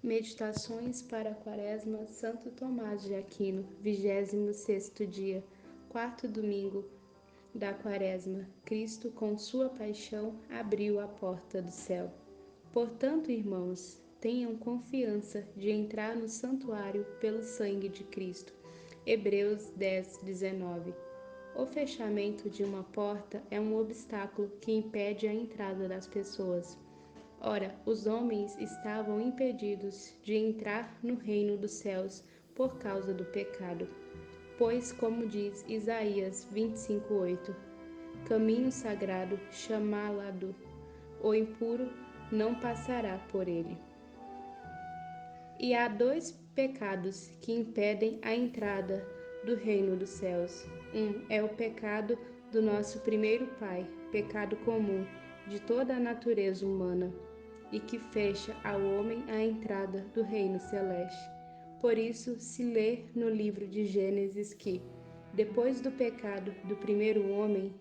Meditações para a Quaresma, Santo Tomás de Aquino, 26º dia, quarto domingo da Quaresma. Cristo, com sua paixão, abriu a porta do céu. Portanto, irmãos, tenham confiança de entrar no santuário pelo sangue de Cristo. Hebreus 10:19. O fechamento de uma porta é um obstáculo que impede a entrada das pessoas. Ora, os homens estavam impedidos de entrar no reino dos céus por causa do pecado. Pois, como diz Isaías 25:8, caminho sagrado chamá-lo, o impuro não passará por ele. E há dois pecados que impedem a entrada do reino dos céus. Um é o pecado do nosso primeiro pai, pecado comum de toda a natureza humana, e que fecha ao homem a entrada do reino celeste. Por isso se lê no livro de Gênesis que, depois do pecado do primeiro homem,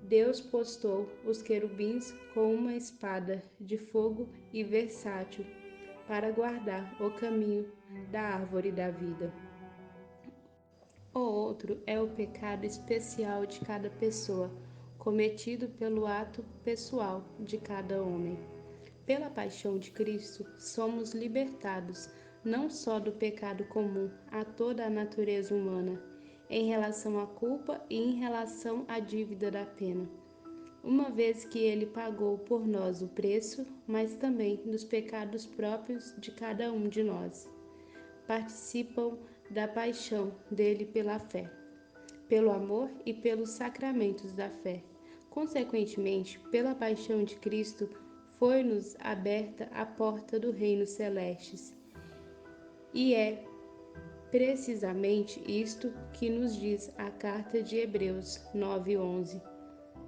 Deus postou os querubins com uma espada de fogo e versátil para guardar o caminho da árvore da vida. O outro é o pecado especial de cada pessoa, cometido pelo ato pessoal de cada homem. Pela paixão de Cristo, somos libertados não só do pecado comum a toda a natureza humana, em relação à culpa e em relação à dívida da pena, uma vez que ele pagou por nós o preço, mas também dos pecados próprios de cada um de nós. Participam da paixão dele pela fé, pelo amor e pelos sacramentos da fé. Consequentemente, pela paixão de Cristo, foi-nos aberta a porta do reino celeste. E é precisamente isto que nos diz a carta de Hebreus 9:11.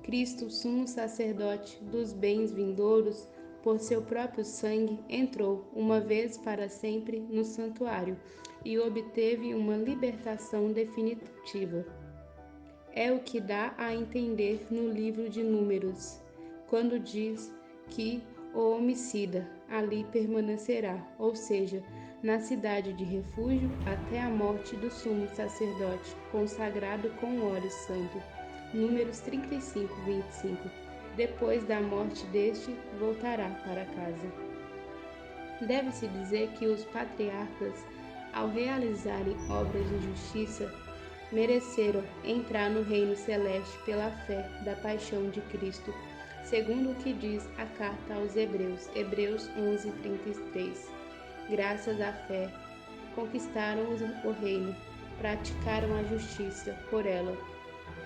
Cristo, sumo sacerdote dos bens vindouros, por seu próprio sangue, entrou uma vez para sempre no santuário e obteve uma libertação definitiva. É o que dá a entender no livro de Números, quando diz que o homicida ali permanecerá, ou seja, na cidade de refúgio até a morte do sumo sacerdote, consagrado com óleo santo. Números 35:25. Depois da morte deste, voltará para casa. Deve-se dizer que os patriarcas, ao realizarem obras de justiça, mereceram entrar no reino celeste pela fé da paixão de Cristo, segundo o que diz a carta aos Hebreus, Hebreus 11:33. Graças à fé, conquistaram o reino, praticaram a justiça por ela.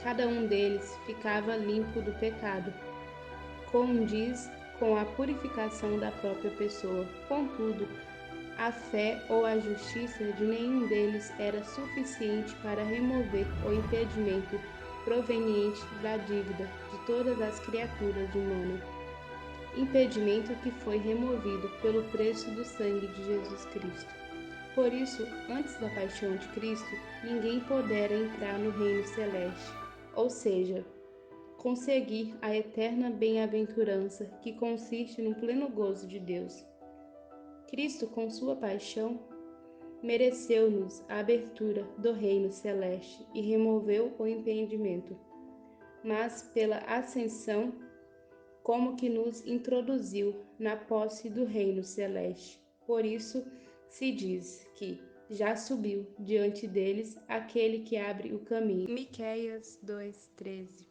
Cada um deles ficava limpo do pecado, condiz com a purificação da própria pessoa. Contudo, a fé ou a justiça de nenhum deles era suficiente para remover o impedimento proveniente da dívida de todas as criaturas humanas. Impedimento que foi removido pelo preço do sangue de Jesus Cristo. Por isso, antes da paixão de Cristo, ninguém pudera entrar no reino celeste, ou seja, conseguir a eterna bem-aventurança que consiste no pleno gozo de Deus. Cristo, com sua paixão, mereceu-nos a abertura do reino celeste e removeu o impedimento, mas pela ascensão, como que nos introduziu na posse do reino celeste. Por isso se diz que já subiu diante deles aquele que abre o caminho. Miqueias 2:13.